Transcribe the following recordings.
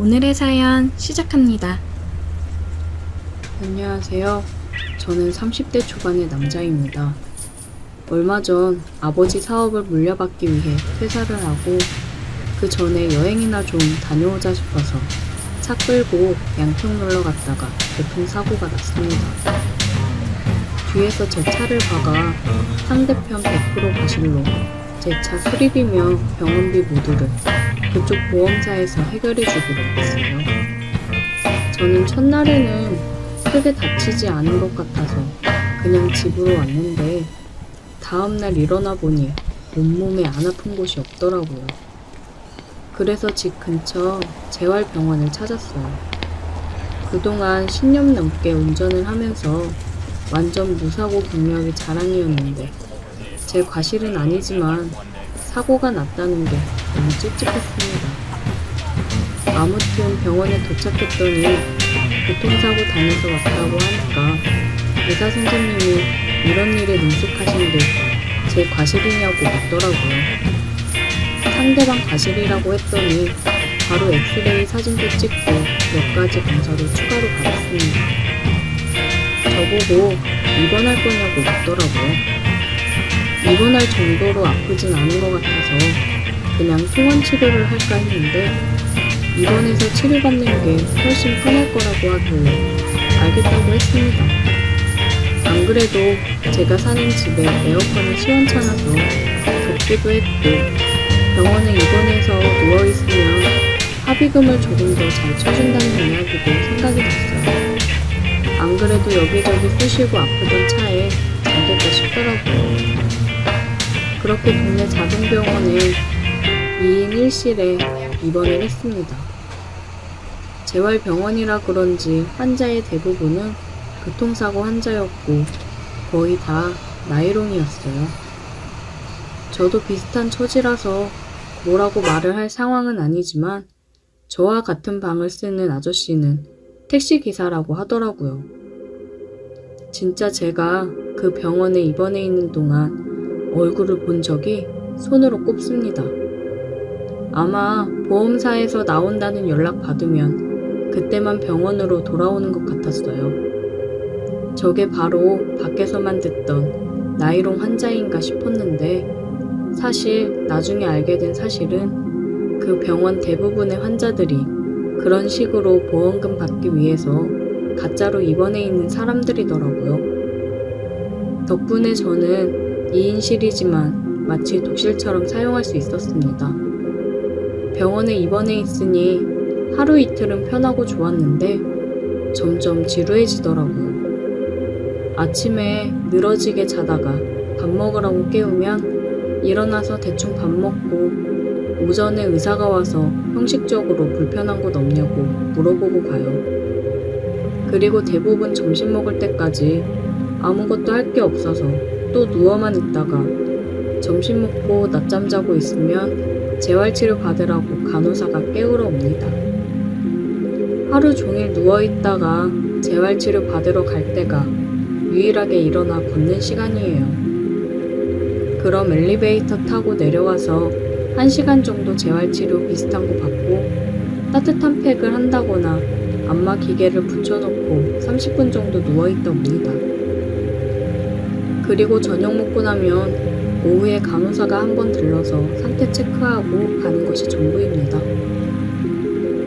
오늘의 사연 시작합니다. 안녕하세요. 저는 30대 초반의 남자입니다. 얼마 전 아버지 사업을 물려받기 위해 퇴사를 하고 그 전에 여행이나 좀 다녀오자 싶어서 차 끌고 양평 놀러 갔다가 교통사고가 났습니다. 뒤에서 제 차를 박아 상대편 100% 과실로 제 차 수리비며 병원비 모두를 그쪽 보험사에서 해결해주기로 했어요. 저는 첫날에는 크게 다치지 않은 것 같아서 그냥 집으로 왔는데 다음날 일어나 보니 온몸에 안 아픈 곳이 없더라고요. 그래서 집 근처 재활병원을 찾았어요. 그동안 10년 넘게 운전을 하면서 완전 무사고 경력이 자랑이었는데 제 과실은 아니지만 사고가 났다는 게 너무 찝찝했습니다. 아무튼 병원에 도착했더니 교통사고 당해서 왔다고 하니까 의사 선생님이 이런 일에 능숙하신 게 제 과실이냐고 묻더라고요. 상대방 과실이라고 했더니 바로 엑스레이 사진도 찍고 몇 가지 검사도 추가로 받았습니다. 저보고 입원할 거냐고 묻더라고요. 입원할 정도로 아프진 않은 것 같아서 그냥 통원 치료를 할까 했는데 입원해서 치료받는 게 훨씬 편할 거라고 하길래 알겠다고 했습니다. 안 그래도 제가 사는 집에 에어컨이 시원찮아서 덥기도 했고 병원에 입원해서 누워있으면 합의금을 조금 더 잘 쳐준다는 이야기도 생각이 났어요. 안 그래도 여기저기 쑤시고 아프던 차에 잘 됐다 싶더라고요. 그렇게 동네 작은 병원에 2인 1실에 입원을 했습니다. 재활병원이라 그런지 환자의 대부분은 교통사고 환자였고 거의 다 나이롱이었어요. 저도 비슷한 처지라서 뭐라고 말을 할 상황은 아니지만 저와 같은 방을 쓰는 아저씨는 택시기사라고 하더라고요. 진짜 제가 그 병원에 입원해 있는 동안 얼굴을 본 적이 손으로 꼽습니다. 아마 보험사에서 나온다는 연락 받으면 그때만 병원으로 돌아오는 것 같았어요. 저게 바로 밖에서만 듣던 나이롱 환자인가 싶었는데 사실 나중에 알게 된 사실은 그 병원 대부분의 환자들이 그런 식으로 보험금 받기 위해서 가짜로 입원해 있는 사람들이더라고요. 덕분에 저는 2인실이지만 마치 독실처럼 사용할 수 있었습니다. 병원에 입원해 있으니 하루 이틀은 편하고 좋았는데 점점 지루해지더라고요. 아침에 늘어지게 자다가 밥 먹으라고 깨우면 일어나서 대충 밥 먹고 오전에 의사가 와서 형식적으로 불편한 곳 없냐고 물어보고 가요. 그리고 대부분 점심 먹을 때까지 아무것도 할 게 없어서 또 누워만 있다가 점심 먹고 낮잠 자고 있으면 재활치료 받으라고 간호사가 깨우러 옵니다. 하루 종일 누워있다가 재활치료 받으러 갈 때가 유일하게 일어나 걷는 시간이에요. 그럼 엘리베이터 타고 내려와서 1시간 정도 재활치료 비슷한 거 받고 따뜻한 팩을 한다거나 안마 기계를 붙여놓고 30분 정도 누워있다 옵니다. 그리고 저녁 먹고 나면 오후에 간호사가 한번 들러서 상태 체크하고 가는 것이 전부입니다.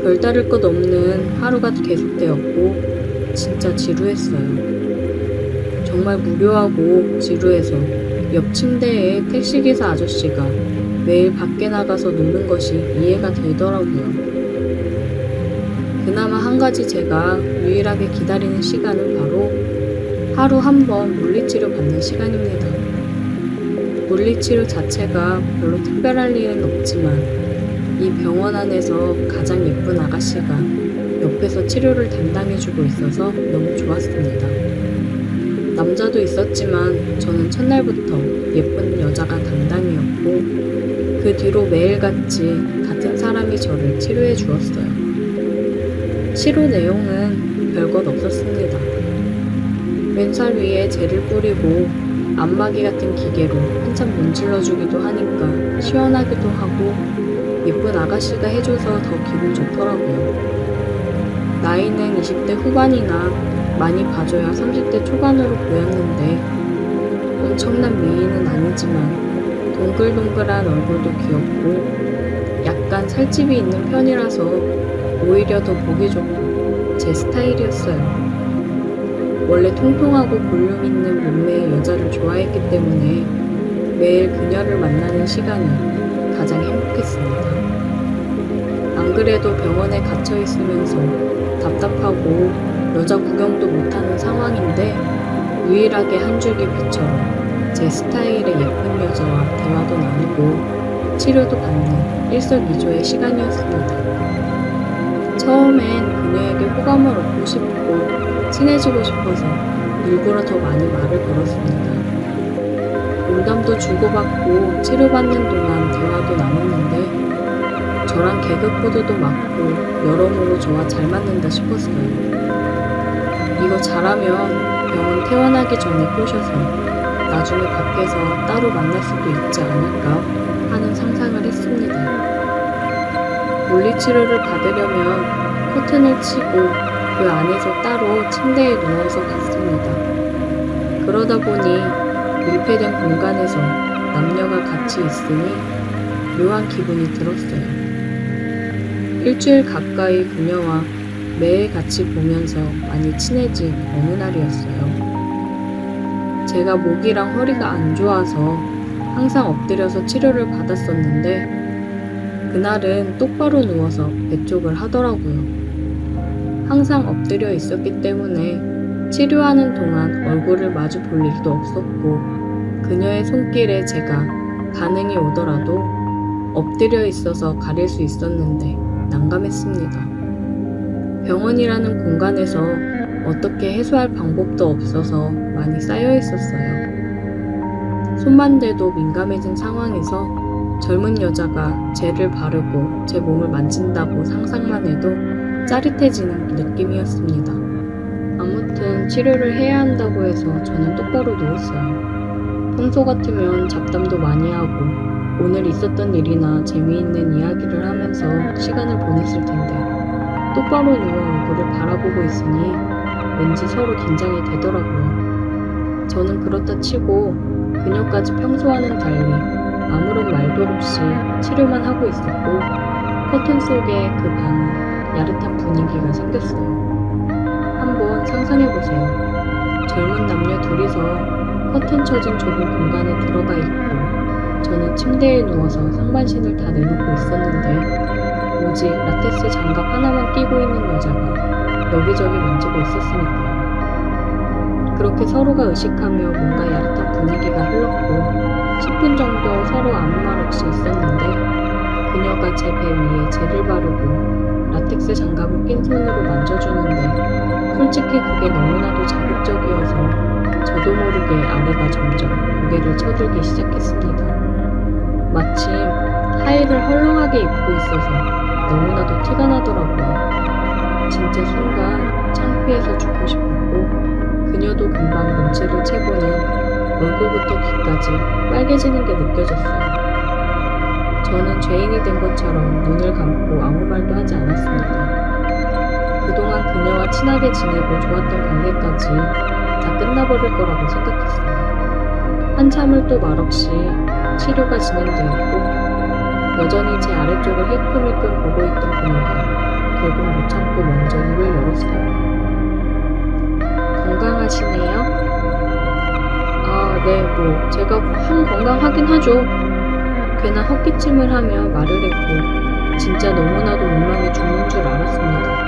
별다를 것 없는 하루가 계속되었고 진짜 지루했어요. 정말 무료하고 지루해서 옆 침대에 택시기사 아저씨가 매일 밖에 나가서 노는 것이 이해가 되더라고요. 그나마 한 가지 제가 유일하게 기다리는 시간은 바로 하루 한 번 물리치료 받는 시간입니다. 물리치료 자체가 별로 특별할 일은 없지만 이 병원 안에서 가장 예쁜 아가씨가 옆에서 치료를 담당해주고 있어서 너무 좋았습니다. 남자도 있었지만 저는 첫날부터 예쁜 여자가 담당이었고 그 뒤로 매일같이 같은 사람이 저를 치료해 주었어요. 치료 내용은 별것 없었습니다. 왼살 위에 젤을 뿌리고 안마기 같은 기계로 한참 문질러주기도 하니까 시원하기도 하고 예쁜 아가씨가 해줘서 더 기분 좋더라고요. 20대 후반이나 많이 봐줘야 30대 초반으로 보였는데 엄청난 미인은 아니지만 동글동글한 얼굴도 귀엽고 약간 살집이 있는 편이라서 오히려 더 보기 좋고 제 스타일이었어요. 원래 통통하고 볼륨 있는 몸매의 여자를 좋아했기 때문에 매일 그녀를 만나는 시간이 가장 행복했습니다. 안 그래도 병원에 갇혀 있으면서 답답하고 여자 구경도 못하는 상황인데 유일하게 한 줄기 빛처럼 제 스타일의 예쁜 여자와 대화도 나누고 치료도 받는 일석이조의 시간이었습니다. 처음엔 그녀에게 호감을 얻고 싶고 친해지고 싶어서 일부러 더 많이 말을 걸었습니다. 농담도 주고받고 치료받는 동안 대화도 나눴는데 저랑 개그 코드도 맞고 여러모로 저와 잘 맞는다 싶었어요. 이거 잘하면 병원 퇴원하기 전에 꼬셔서 나중에 밖에서 따로 만날 수도 있지 않을까 하는 상상을 했습니다. 물리치료를 받으려면 커튼을 치고 그 안에서 따로 침대에 누워서 갔습니다. 그러다 보니 밀폐된 공간에서 남녀가 같이 있으니 묘한 기분이 들었어요. 일주일 가까이 그녀와 매일 같이 보면서 많이 친해진 어느 날이었어요. 제가 목이랑 허리가 안 좋아서 항상 엎드려서 치료를 받았었는데 그날은 똑바로 누워서 배 쪽을 하더라고요. 항상 엎드려 있었기 때문에 치료하는 동안 얼굴을 마주 볼 일도 없었고 그녀의 손길에 제가 반응이 오더라도 엎드려 있어서 가릴 수 있었는데 난감했습니다. 병원이라는 공간에서 어떻게 해소할 방법도 없어서 많이 쌓여 있었어요. 손만 대도 민감해진 상황에서 젊은 여자가 젤을 바르고 제 몸을 만진다고 상상만 해도 짜릿해지는 느낌이었습니다. 아무튼 치료를 해야 한다고 해서 저는 똑바로 누웠어요. 평소 같으면 잡담도 많이 하고 오늘 있었던 일이나 재미있는 이야기를 하면서 시간을 보냈을 텐데 똑바로 누워 얼굴을 바라보고 있으니 왠지 서로 긴장이 되더라고요. 저는 그렇다 치고 그녀까지 평소와는 달리 아무런 말도 없이 치료만 하고 있었고 커튼 속의 그 방은 야릇한 분위기가 생겼어요. 한번 상상해보세요. 젊은 남녀 둘이서 커튼 쳐진 좁은 공간에 들어가 있고 저는 침대에 누워서 상반신을 다 내놓고 있었는데 오직 라텍스 장갑 하나만 끼고 있는 여자가 여기저기 만지고 있었으니까요. 그렇게 서로가 의식하며 뭔가 야릇한 분위기가 흘렀고 10분 정도 서로 아무 말 없이 있었는데 그녀가 제 배 위에 젤을 바르고 라텍스 장갑을 낀 손으로 만져주는데 솔직히 그게 너무나도 자극적이어서 저도 모르게 아래가 점점 고개를 쳐들기 시작했습니다. 마침 하의를 헐렁하게 입고 있어서 너무나도 티가 나더라고요. 진짜 순간 창피해서 죽고 싶었고 그녀도 금방 눈치를 채고는 얼굴부터 귀까지 빨개지는 게 느껴졌어요. 저는 죄인이 된 것처럼 눈을 감고 아무 말도 하지 않았습니다. 그동안 그녀와 친하게 지내고 좋았던 관계까지 다 끝나버릴 거라고 생각했어요. 한참을 또 말없이 치료가 진행되었고 여전히 제 아래쪽을 힐끔힐끔 보고 있던 그녀가 결국 못 참고 먼저 입을 열었어요. 건강하시네요? 아, 네, 제가 건강하긴 하죠. 괜한 헛기침을 하며 말을 했고 진짜 너무나도 민망해 죽는 줄 알았습니다.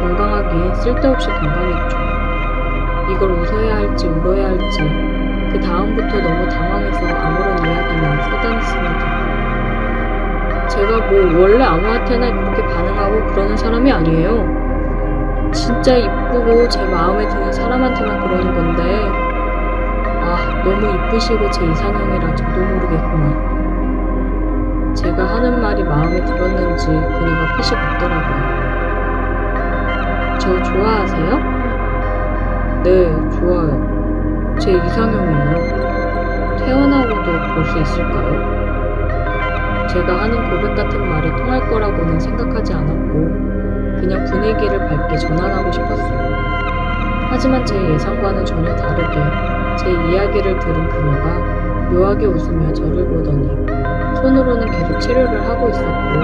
건강하긴 쓸데없이 건강했죠. 이걸 웃어야 할지 울어야 할지 그 다음부터 너무 당황해서 아무런 이야기나 쓰다녔습니다. 제가 원래 아무한테나 그렇게 반응하고 그러는 사람이 아니에요. 진짜 이쁘고 제 마음에 드는 사람한테만 그러는 건데 너무 이쁘시고 제 이상형이라 저도 모르겠구나. 제가 하는 말이 마음에 들었는지 그녀가 피식 웃더라고요. 저 좋아하세요? 네, 좋아요. 제 이상형이에요. 태어나고도 볼 수 있을까요? 제가 하는 고백 같은 말이 통할 거라고는 생각하지 않았고 그냥 분위기 분위기를 밝게 전환하고 싶었어요. 하지만 제 예상과는 전혀 다르게 제 이야기를 들은 그녀가 묘하게 웃으며 저를 보더니 손으로는 계속 치료를 하고 있었고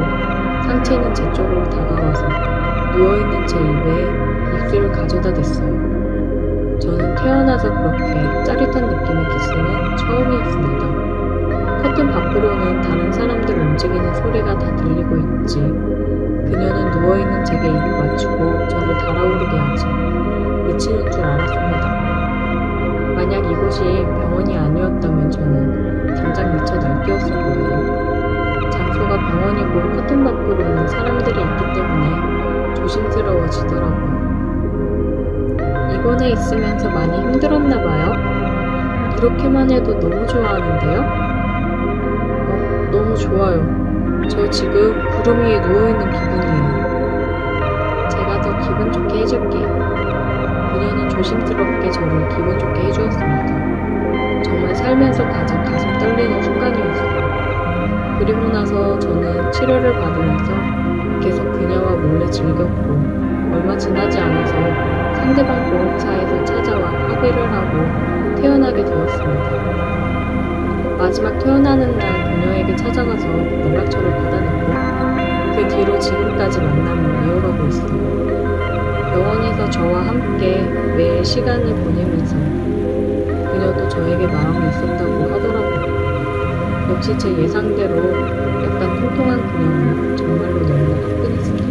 상체는 제 쪽으로 다가와서 누워있는 제 입에 입술을 가져다 댔어요. 저는 태어나서 그렇게 짜릿한 느낌의 키스는 처음이었습니다. 커튼 밖으로는 다른 사람들 움직이는 소리가 다 들리고 있지. 그녀는 누워있는 제게 입을 맞추고 저를 달아오르게 하지. 미치는 줄 알았습니다. 만약 이곳이 병원이 아니었다면 저는 당장 미쳐 날뛰었을 거예요. 장소가 병원이고 커튼 밖으로는 사람들이 있기 때문에 조심스러워지더라고요. 이번에 있으면서 많이 힘들었나 봐요. 이렇게만 해도 너무 좋아하는데요? 너무 좋아요. 저 지금 구름 위에 누워있는 기분이에요. 제가 더 기분 좋게 해줄게요. 그녀는 조심스럽게 저를 기분 좋게 해주었습니다. 정말 살면서 가장 가슴 떨리는 순간이었어요. 그리고 나서 저는 치료를 받으면서 계속 그녀와 몰래 즐겼고 얼마 지나지 않아서 상대방 보험사에서 찾아와 합의를 하고 태어나게 되었습니다. 마지막 태어나는 날 그녀에게 찾아가서 연락처를 받아냈고 그 뒤로 지금까지 만남을 이어가고 있어요. 병원에서 저와 함께 매일 시간을 보내면서 그녀도 저에게 마음이 있었다고 하더라고요. 역시 제 예상대로 약간 통통한 그녀는 정말로 너무나 화끈했습니다.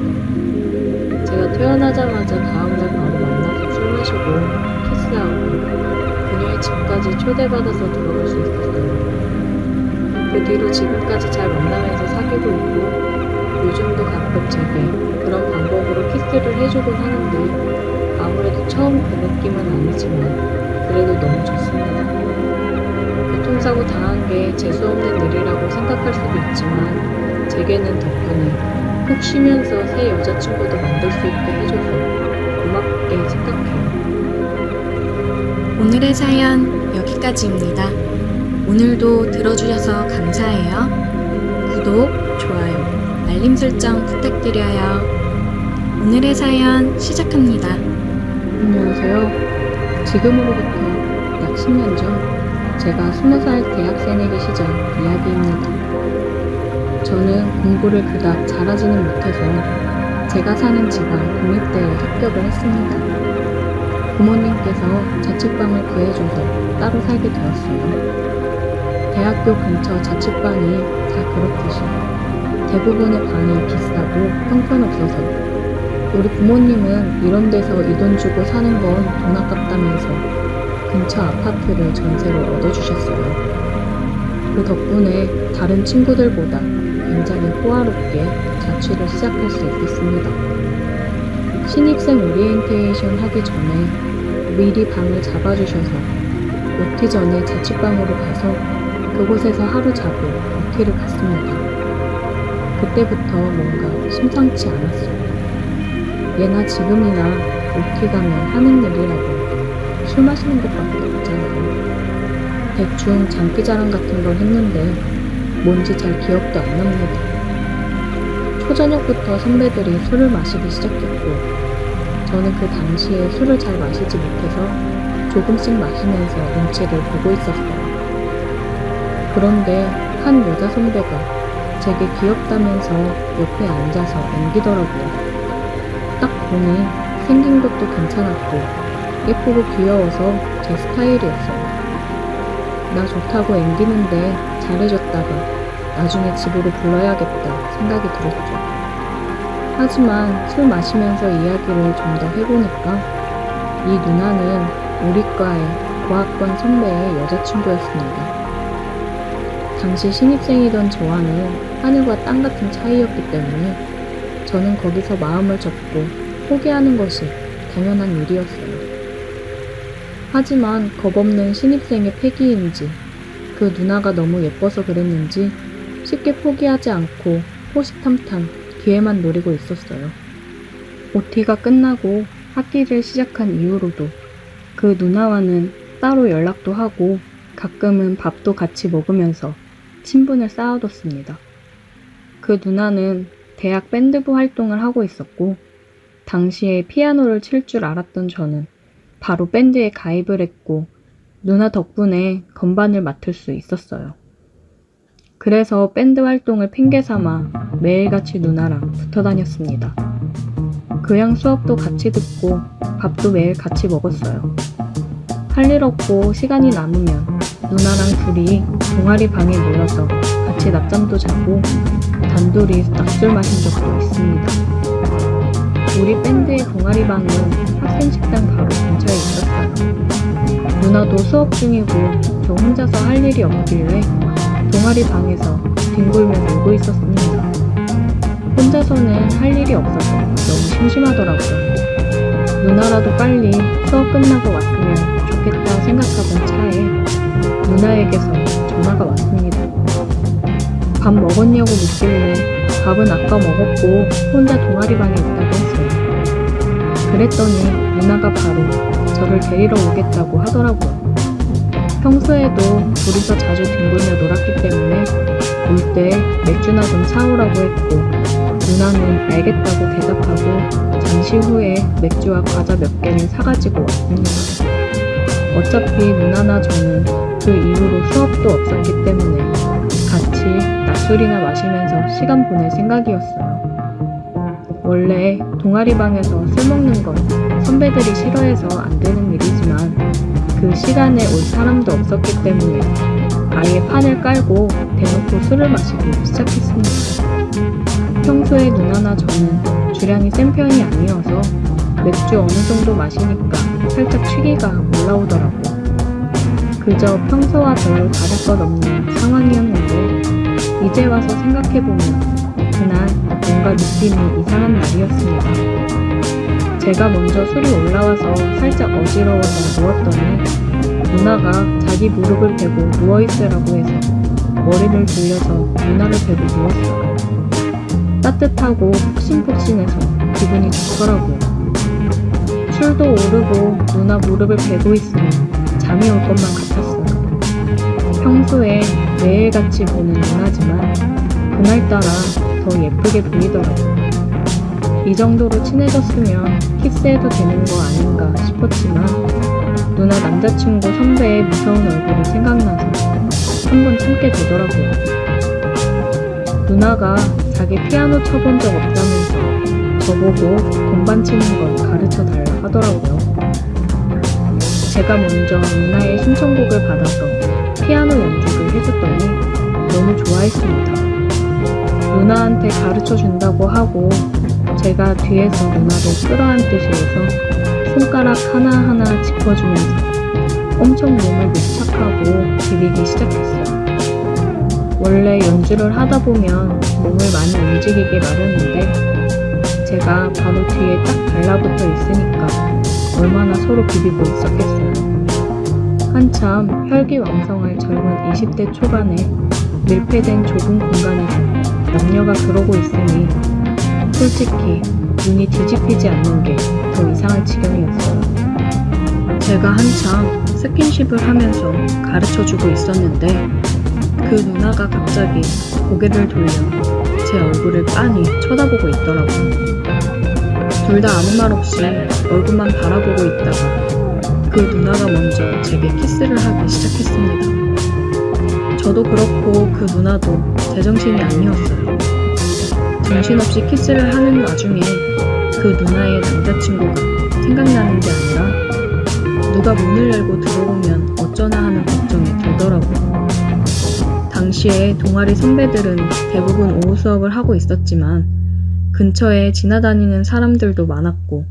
제가 태어나자마자 다음날 바로 만나서 술 마시고 키스하고 그녀의 집까지 초대받아서 들어갈 수 있었어요. 그 뒤로 지금까지 잘 만나면서 사귀고 있고 요즘도 가끔 제게 그런 방법으로 키스를 해주곤 하는데 아무래도 처음 그 느낌은 아니지만 그래도 너무 좋습니다. 교통사고 당한 게 재수없는 일이라고 생각할 수도 있지만 제게는 덕분에 푹 쉬면서 새 여자친구도 만들 수 있게 해줘서 고맙게 생각해요. 오늘의 사연 여기까지입니다. 오늘도 들어주셔서 감사해요. 구독, 좋아요, 알림 설정 부탁드려요. 오늘의 사연 시작합니다. 안녕하세요. 지금으로부터 약 10년 전 제가 20살 대학생에게 시절 이야기입니다. 저는 공부를 그닥 잘하지는 못해서 제가 사는 지방 공립대에 합격을 했습니다. 부모님께서 자취방을 구해줘서 따로 살게 되었어요. 대학교 근처 자취방이 다 그렇듯이 대부분의 방이 비싸고 형편없어서 우리 부모님은 이런 데서 이 돈 주고 사는 건 돈 아깝다면서 근처 아파트를 전세로 얻어주셨어요. 그 덕분에 다른 친구들보다 굉장히 호화롭게 자취를 시작할 수 있었습니다. 신입생 오리엔테이션 하기 전에 미리 방을 잡아주셔서 OT 전에 자취방으로 가서 그곳에서 하루 자고 OT를 갔습니다. 그때부터 뭔가 심상치 않았어요. 예나 지금이나 OT 가면 하는 일이라고 술 마시는 것밖에 없잖아요. 대충 장기자랑 같은 걸 했는데 뭔지 잘 기억도 안 납니다. 초저녁부터 선배들이 술을 마시기 시작했고 저는 그 당시에 술을 잘 마시지 못해서 조금씩 마시면서 눈치를 보고 있었어요. 그런데 한 여자 선배가 제게 귀엽다면서 옆에 앉아서 앵기더라고요. 딱 보니 생긴 것도 괜찮았고 예쁘고 귀여워서 제 스타일이었어요. 나 좋다고 앵기는데 잘해줬다가 나중에 집으로 불러야겠다 생각이 들었죠. 하지만 술 마시면서 이야기를 좀 더 해보니까 이 누나는 우리 과의 고학번 선배의 여자친구였습니다. 당시 신입생이던 저와는 하늘과 땅 같은 차이였기 때문에 저는 거기서 마음을 접고 포기하는 것이 당연한 일이었어요. 하지만 겁없는 신입생의 패기인지 그 누나가 너무 예뻐서 그랬는지 쉽게 포기하지 않고 호시탐탐 기회만 노리고 있었어요. OT가 끝나고 학기를 시작한 이후로도 그 누나와는 따로 연락도 하고 가끔은 밥도 같이 먹으면서 친분을 쌓아뒀습니다. 그 누나는 대학 밴드부 활동을 하고 있었고 당시에 피아노를 칠 줄 알았던 저는 바로 밴드에 가입을 했고 누나 덕분에 건반을 맡을 수 있었어요. 그래서 밴드 활동을 핑계 삼아 매일같이 누나랑 붙어 다녔습니다. 교양 수업도 같이 듣고 밥도 매일 같이 먹었어요. 할 일 없고 시간이 남으면 누나랑 둘이 동아리 방에 모여서 같이 낮잠도 자고 단둘이 낮술 마신 적도 있습니다. 우리 밴드의 동아리 방은 학생 식당 바로 근처에 있었어요. 누나도 수업 중이고 저 혼자서 할 일이 없길래 동아리 방에서 뒹굴며 놀고 있었습니다. 혼자서는 할 일이 없어서 너무 심심하더라고요. 누나라도 빨리 수업 끝나고 왔으면 좋겠다 생각하던 차에 누나에게서 전화가 왔습니다. 밥 먹었냐고 묻길래 밥은 아까 먹었고 혼자 동아리 방에 있다고 했어요. 그랬더니 누나가 바로 저를 데리러 오겠다고 하더라고요. 평소에도 둘이서 자주 뒹굴며 놀았기 때문에 올 때 맥주나 좀 사오라고 했고 누나는 알겠다고 대답하고 잠시 후에 맥주와 과자 몇 개를 사가지고 왔습니다. 어차피 누나나 저는 그 이후로 수업도 없었기 때문에 같이 낮술이나 마시면서 시간 보낼 생각이었어요. 원래 동아리 방에서 술 먹는 건 선배들이 싫어해서 안 되는 일이지만 그 시간에 올 사람도 없었기 때문에 아예 판을 깔고 대놓고 술을 마시기 시작했습니다. 평소에 누나나 저는 주량이 센 편이 아니어서 맥주 어느 정도 마시니까 살짝 취기가 올라오더라고요. 그저 평소와 별로 다를 것 없는 상황이었는데 이제 와서 생각해보면 그날 뭔가 느낌이 이상한 날이었습니다. 제가 먼저 술이 올라와서 살짝 어지러워서 누웠더니 누나가 자기 무릎을 베고 누워있으라고 해서 머리를 돌려서 누나를 베고 누웠어요. 따뜻하고 푹신푹신해서 기분이 좋더라고요. 술도 오르고 누나 무릎을 베고 있으면 잠이 올 것만 같았어요. 평소에 매일같이 보는 누나지만 그날따라 더 예쁘게 보이더라고요. 이 정도로 친해졌으면 키스해도 되는 거 아닌가 싶었지만 누나 남자친구 선배의 무서운 얼굴이 생각나서 한 번 참게 되더라고요. 누나가 자기 피아노 쳐본 적 없다면서 저보고 건반 치는 걸 가르쳐 달라 하더라고요. 제가 먼저 누나의 신청곡을 받아서 피아노 연주를 해줬더니 너무 좋아했습니다. 누나한테 가르쳐 준다고 하고 제가 뒤에서 누나를 끌어안듯이 해서 손가락 하나하나 짚어주면서 엄청 몸을 밀착하고 비비기 시작했어요. 원래 연주를 하다 보면 몸을 많이 움직이게 마련인데 제가 바로 뒤에 딱 달라붙어 있으니까 얼마나 서로 비비고 있었겠어요. 한참 혈기왕성할 젊은 20대 초반에 밀폐된 좁은 공간에서 남녀가 그러고 있으니 솔직히 눈이 뒤집히지 않는 게 더 이상할 지경이었어요. 제가 한참 스킨십을 하면서 가르쳐주고 있었는데 그 누나가 갑자기 고개를 돌려 제 얼굴을 빤히 쳐다보고 있더라고요. 둘 다 아무 말 없이 얼굴만 바라보고 있다가 그 누나가 먼저 제게 키스를 하기 시작했습니다. 저도 그렇고 그 누나도 제정신이 아니었어요. 정신없이 키스를 하는 와중에 그 누나의 남자친구가 생각나는 게 아니라 누가 문을 열고 들어오면 어쩌나 하는 걱정이 들더라고요. 당시에 동아리 선배들은 대부분 오후 수업을 하고 있었지만 근처에 지나다니는 사람들도 많았고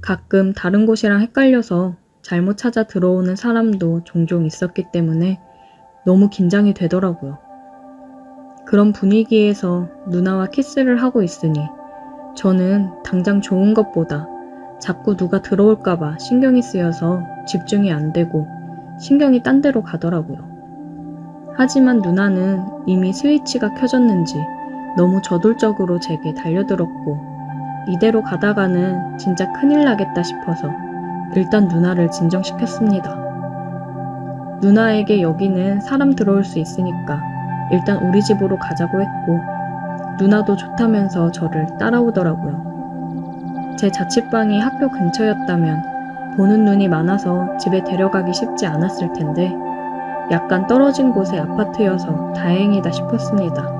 가끔 다른 곳이랑 헷갈려서 잘못 찾아 들어오는 사람도 종종 있었기 때문에 너무 긴장이 되더라고요. 그런 분위기에서 누나와 키스를 하고 있으니 저는 당장 좋은 것보다 자꾸 누가 들어올까봐 신경이 쓰여서 집중이 안 되고 신경이 딴 데로 가더라고요. 하지만 누나는 이미 스위치가 켜졌는지 너무 저돌적으로 제게 달려들었고 이대로 가다가는 진짜 큰일 나겠다 싶어서 일단 누나를 진정시켰습니다. 누나에게 여기는 사람 들어올 수 있으니까 일단 우리 집으로 가자고 했고 누나도 좋다면서 저를 따라오더라고요. 제 자취방이 학교 근처였다면 보는 눈이 많아서 집에 데려가기 쉽지 않았을 텐데 약간 떨어진 곳의 아파트여서 다행이다 싶었습니다.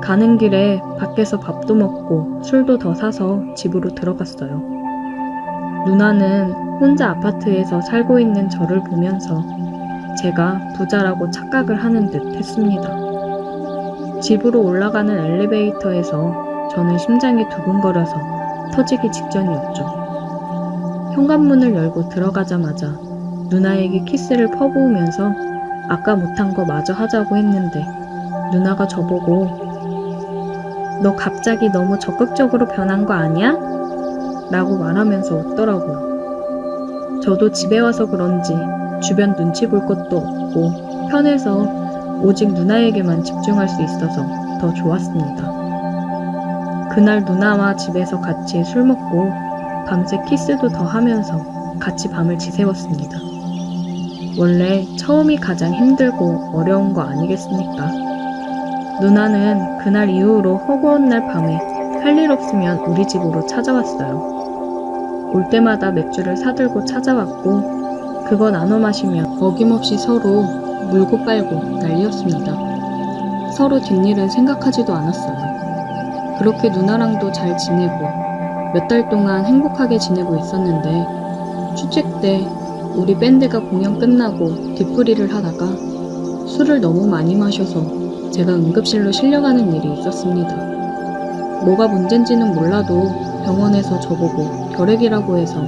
가는 길에 밖에서 밥도 먹고 술도 더 사서 집으로 들어갔어요. 누나는 혼자 아파트에서 살고 있는 저를 보면서 제가 부자라고 착각을 하는 듯 했습니다. 집으로 올라가는 엘리베이터에서 저는 심장이 두근거려서 터지기 직전이었죠. 현관문을 열고 들어가자마자 누나에게 키스를 퍼부으면서 아까 못한 거 마저 하자고 했는데 누나가 저보고 너 갑자기 너무 적극적으로 변한 거 아니야? 라고 말하면서 웃더라고요. 저도 집에 와서 그런지 주변 눈치 볼 것도 없고 편해서 오직 누나에게만 집중할 수 있어서 더 좋았습니다. 그날 누나와 집에서 같이 술 먹고 밤새 키스도 더 하면서 같이 밤을 지새웠습니다. 원래 처음이 가장 힘들고 어려운 거 아니겠습니까? 누나는 그날 이후로 허구한 날 밤에 할 일 없으면 우리 집으로 찾아왔어요. 올 때마다 맥주를 사들고 찾아왔고 그거 나눠 마시면 어김없이 서로 물고 빨고 난리였습니다. 서로 뒷일은 생각하지도 않았어요. 그렇게 누나랑도 잘 지내고 몇 달 동안 행복하게 지내고 있었는데 축제 때 우리 밴드가 공연 끝나고 뒷풀이를 하다가 술을 너무 많이 마셔서 제가 응급실로 실려가는 일이 있었습니다. 뭐가 문제인지는 몰라도 병원에서 저보고 결핵이라고 해서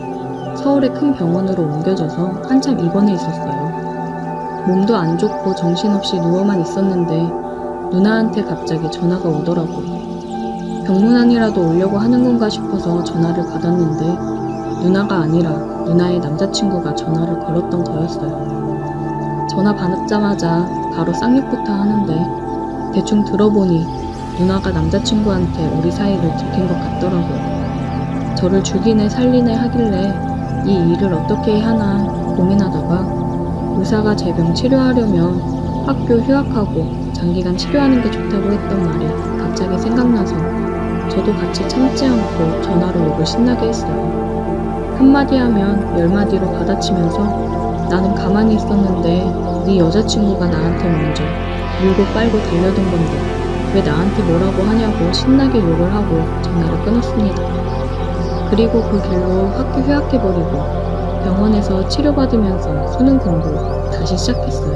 서울의 큰 병원으로 옮겨져서 한참 입원해 있었어요. 몸도 안 좋고 정신없이 누워만 있었는데 누나한테 갑자기 전화가 오더라고요. 병문안이라도 오려고 하는 건가 싶어서 전화를 받았는데 누나가 아니라 누나의 남자친구가 전화를 걸었던 거였어요. 전화 받자마자 바로 쌍욕부터 하는데 대충 들어보니 누나가 남자친구한테 우리 사이를 들킨 것 같더라고요. 저를 죽이네 살리네 하길래 이 일을 어떻게 하나 고민하다가 의사가 제 병 치료하려면 학교 휴학하고 장기간 치료하는 게 좋다고 했던 말이 갑자기 생각나서 저도 같이 참지 않고 전화로 욕을 신나게 했어요. 한마디 하면 열마디로 받아치면서 나는 가만히 있었는데 네 여자친구가 나한테 먼저 물고 빨고 달려든 건데 왜 나한테 뭐라고 하냐고 신나게 욕을 하고 전화를 끊었습니다. 그리고 그 길로 학교 휴학해버리고 병원에서 치료받으면서 수능 공부 다시 시작했어요.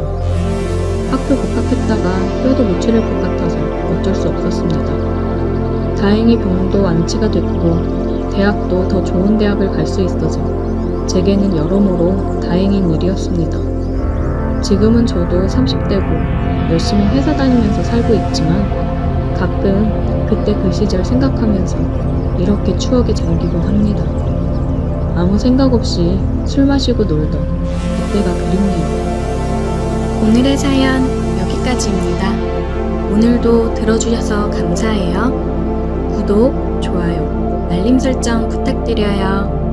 학교 복학했다가 뼈도 못 치를 것 같아서 어쩔 수 없었습니다. 다행히 병도 완치가 됐고 대학도 더 좋은 대학을 갈 수 있어서 제게는 여러모로 다행인 일이었습니다. 지금은 저도 30대고 열심히 회사 다니면서 살고 있지만 가끔 그때 그 시절 생각하면서 이렇게 추억에 잠기곤 합니다. 아무 생각 없이 술 마시고 놀던 그때가 그립네요. 오늘의 사연 여기까지입니다. 오늘도 들어주셔서 감사해요. 구독, 좋아요, 알림 설정 부탁드려요.